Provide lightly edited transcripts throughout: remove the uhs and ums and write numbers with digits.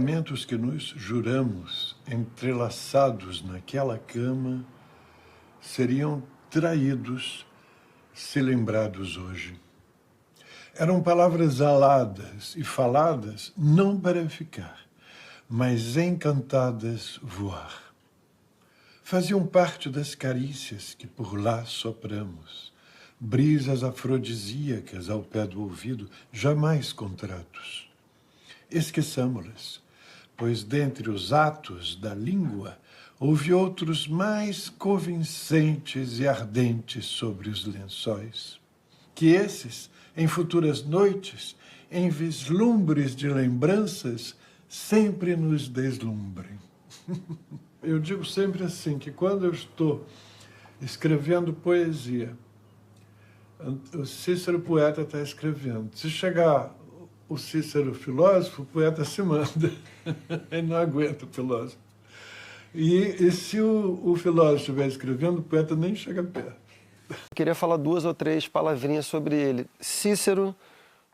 juramentos que nos juramos, entrelaçados naquela cama, seriam traídos se lembrados hoje. Eram palavras aladas e faladas não para ficar, mas encantadas voar. Faziam parte das carícias que por lá sopramos, brisas afrodisíacas ao pé do ouvido, jamais contratos. Esqueçamo-las, pois dentre os atos da língua houve outros mais convincentes e ardentes sobre os lençóis. Que esses, em futuras noites, em vislumbres de lembranças, sempre nos deslumbrem. Eu digo sempre assim, que quando eu estou escrevendo poesia, o Cícero poeta está escrevendo. Se chegar o Cícero filósofo, o poeta se manda. Ele não aguenta o filósofo. E se o filósofo estiver escrevendo, o poeta nem chega perto. Eu queria falar 2 ou 3 palavrinhas sobre ele. Cícero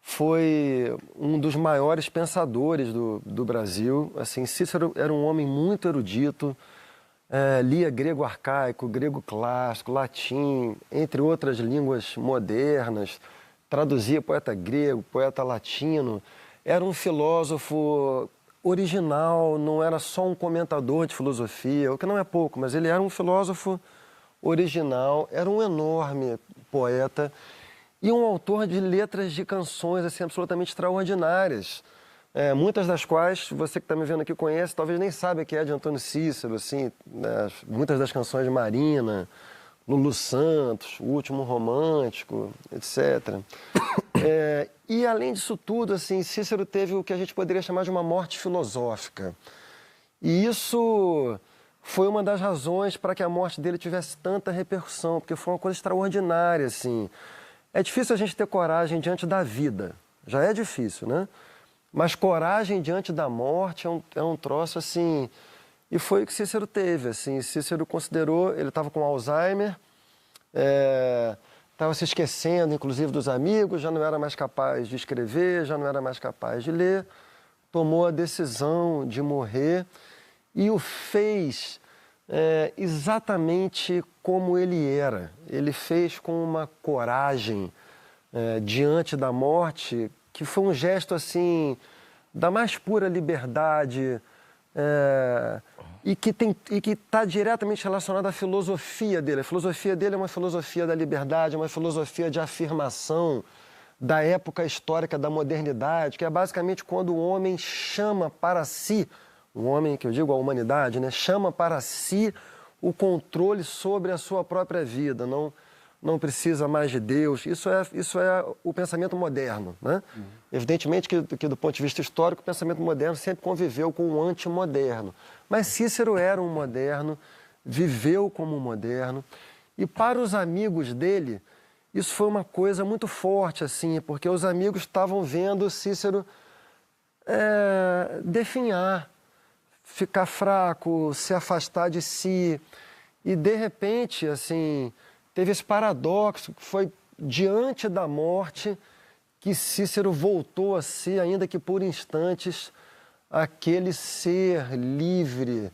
foi um dos maiores pensadores do Brasil. Assim, Cícero era um homem muito erudito, lia grego arcaico, grego clássico, latim, entre outras línguas modernas, traduzia poeta grego, poeta latino. Era um filósofo original, não era só um comentador de filosofia, o que não é pouco, mas ele era um filósofo original, era um enorme poeta e um autor de letras de canções assim, absolutamente extraordinárias, muitas das quais você que está me vendo aqui conhece, talvez nem saiba que é de Antônio Cícero, assim, né? Muitas das canções de Marina, Lulu Santos, O Último Romântico, etc. E além disso tudo, assim, Cícero teve o que a gente poderia chamar de uma morte filosófica. E isso foi uma das razões para que a morte dele tivesse tanta repercussão, porque foi uma coisa extraordinária, assim. É difícil a gente ter coragem diante da vida, já é difícil, né? Mas coragem diante da morte é um troço, assim... E foi o que Cícero teve, assim. Cícero considerou, ele estava com Alzheimer, estava se esquecendo, inclusive, dos amigos, já não era mais capaz de escrever, já não era mais capaz de ler, tomou a decisão de morrer e o fez exatamente como ele era. Ele fez com uma coragem diante da morte, que foi um gesto, assim, da mais pura liberdade, e que está diretamente relacionado à filosofia dele. A filosofia dele é uma filosofia da liberdade, é uma filosofia de afirmação da época histórica da modernidade, que é basicamente quando o homem chama para si, o homem, que eu digo a humanidade, né, chama para si o controle sobre a sua própria vida, não precisa mais de Deus. Isso é o pensamento moderno, né? Evidentemente que do ponto de vista histórico, o pensamento moderno sempre conviveu com o antimoderno. Mas Cícero era um moderno, viveu como um moderno, e para os amigos dele, isso foi uma coisa muito forte, assim, porque os amigos estavam vendo Cícero definhar, ficar fraco, se afastar de si, e de repente, assim, teve esse paradoxo que foi diante da morte que Cícero voltou a ser, ainda que por instantes, aquele ser livre,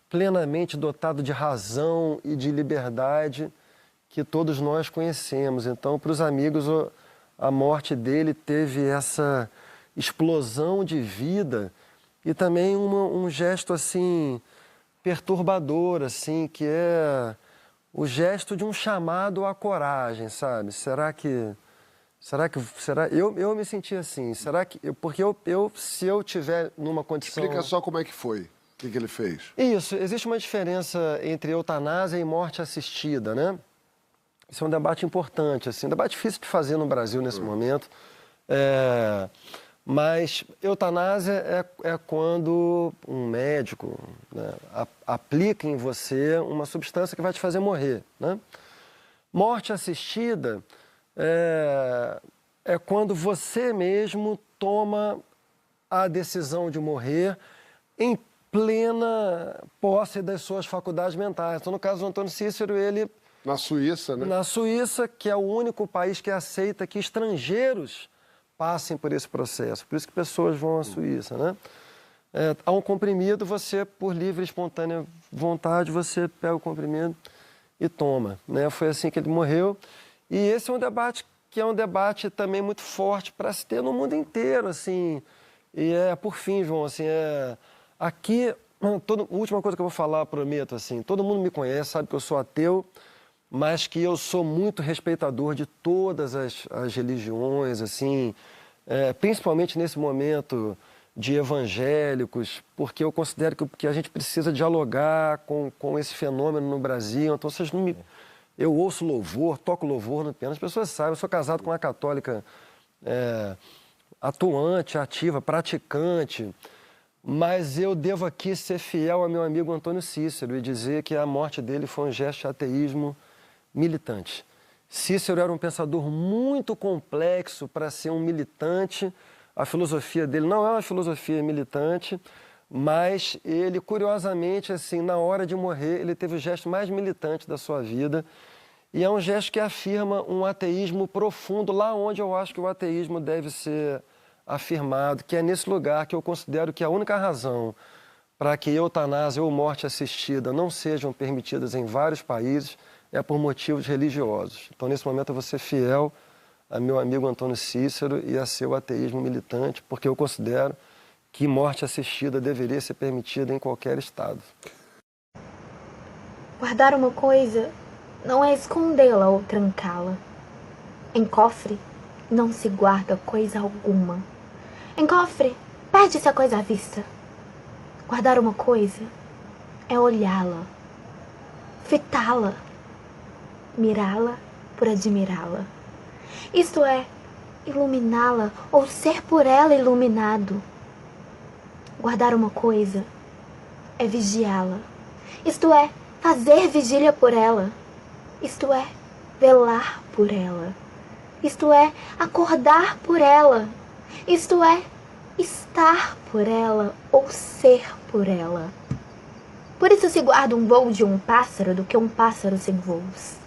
plenamente dotado de razão e de liberdade que todos nós conhecemos. Então, para os amigos, a morte dele teve essa explosão de vida e também um gesto, assim, perturbador, assim, que é o gesto de um chamado à coragem, sabe? Eu me senti assim, porque se eu tiver numa condição... Explica só como é que foi, o que ele fez. Isso, existe uma diferença entre eutanásia e morte assistida, né? Isso é um debate importante, assim, um debate difícil de fazer no Brasil nesse momento. Mas eutanásia é quando um médico, né, aplica em você uma substância que vai te fazer morrer, né? Morte assistida é quando você mesmo toma a decisão de morrer em plena posse das suas faculdades mentais. Então, no caso do Antônio Cícero, ele... Na Suíça, né? Na Suíça, que é o único país que aceita que estrangeiros passem por esse processo. Por isso que pessoas vão à Suíça, né? há um comprimido, você, por livre e espontânea vontade, você pega o comprimido e toma, né? Foi assim que ele morreu. E esse é um debate que é um debate também muito forte para se ter no mundo inteiro, assim. E por fim, João, assim, aqui, última coisa que eu vou falar, prometo, assim, todo mundo me conhece, sabe que eu sou ateu, mas que eu sou muito respeitador de todas as religiões, assim, principalmente nesse momento de evangélicos, porque eu considero que a gente precisa dialogar com esse fenômeno no Brasil. Então, vocês não me... Eu ouço louvor, toco louvor no piano, as pessoas sabem, eu sou casado com uma católica atuante, ativa, praticante, mas eu devo aqui ser fiel ao meu amigo Antônio Cícero e dizer que a morte dele foi um gesto de ateísmo militante. Cícero era um pensador muito complexo para ser um militante. A filosofia dele não é uma filosofia militante, mas ele, curiosamente, assim, na hora de morrer, ele teve o gesto mais militante da sua vida. E é um gesto que afirma um ateísmo profundo, lá onde eu acho que o ateísmo deve ser afirmado, que é nesse lugar que eu considero que a única razão para que eutanásia ou morte assistida não sejam permitidas em vários países é por motivos religiosos. Então, nesse momento, eu vou ser fiel a meu amigo Antônio Cícero e a seu ateísmo militante, porque eu considero que morte assistida deveria ser permitida em qualquer estado. Guardar uma coisa não é escondê-la ou trancá-la. Em cofre não se guarda coisa alguma. Em cofre perde-se a coisa à vista. Guardar uma coisa é olhá-la, fitá-la, mirá-la por admirá-la. Isto é, iluminá-la ou ser por ela iluminado. Guardar uma coisa é vigiá-la, isto é, fazer vigília por ela, isto é, velar por ela, isto é, acordar por ela, isto é, estar por ela ou ser por ela. Por isso se guarda um voo de um pássaro do que um pássaro sem voos.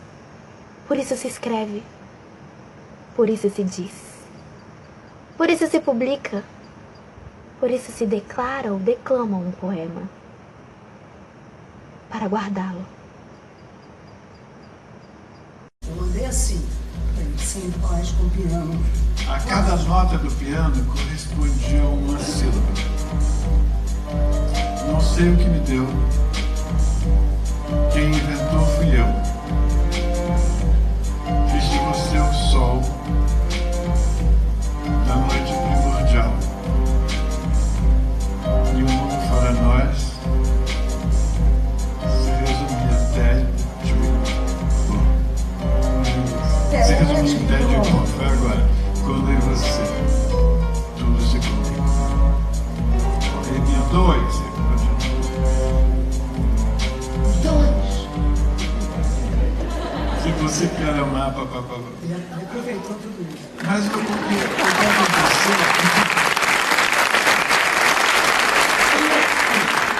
Por isso se escreve, por isso se diz, por isso se publica, por isso se declara ou declama um poema, para guardá-lo. Eu andei assim, sem paz com o piano. A cada nota do piano correspondia uma sílaba. Não sei o que me deu. Quem inventou fui eu. Fiz de você o sol da noite primordial. E o mundo fora nós se resumia até de se resumia até de bom. Foi agora, quando em você tudo se cumpriu. Correria 2. Se você quer amar, papapá. Ele aproveitou tudo isso. Mas o que aconteceu?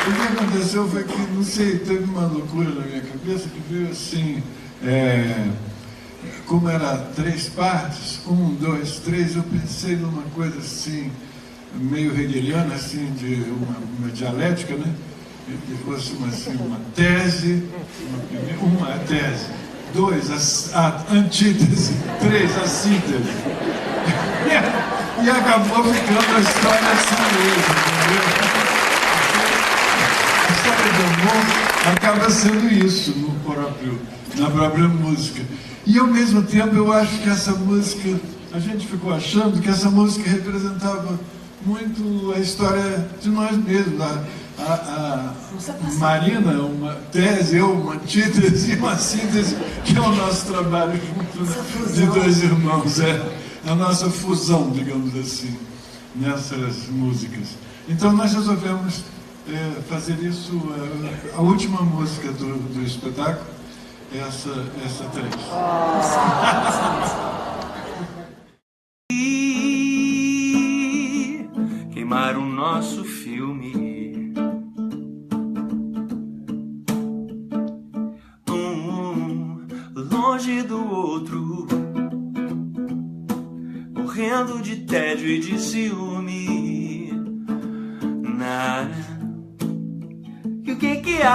O que aconteceu foi que, não sei, teve uma loucura na minha cabeça que veio assim, como era 3 partes, 1, 2, 3, eu pensei numa coisa assim, meio hegeliana, assim, de uma dialética, né? Que fosse uma tese, uma tese. 2, a antítese. 3, a síntese. E acabou ficando a história assim mesmo, entendeu? A história de amor acaba sendo isso na própria música. E ao mesmo tempo eu acho que essa música, a gente ficou achando que essa música representava muito a história de nós mesmos. A Marina, uma tese, eu, uma antítese e uma síntese, que é o nosso trabalho junto, né, de 2 irmãos, a nossa fusão, digamos assim, nessas músicas. Então nós resolvemos fazer isso, a última música do espetáculo, essa 3. Queimaram o nosso filme. Longe do outro, morrendo de tédio e de ciúme. Na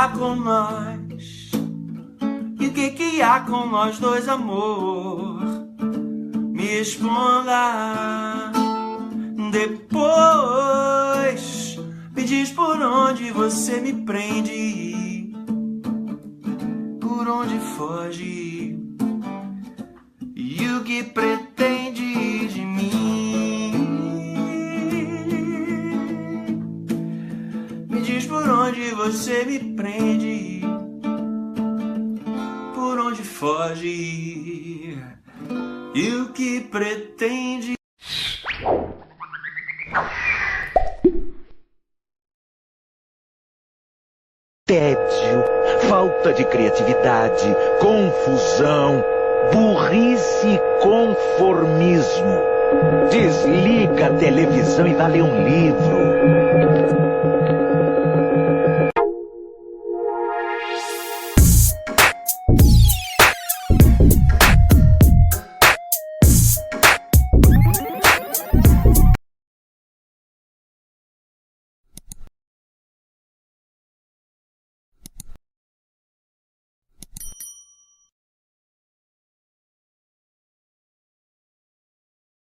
há com nós? E o que há com nós dois, amor? Me responda depois. Me diz por onde você me prende, por onde foge, e o que pretende de mim. Me diz por onde você me prende, por onde foge, e o que pretende. Tédio, falta de criatividade, confusão, burrice e conformismo. Desliga a televisão e vá ler um livro.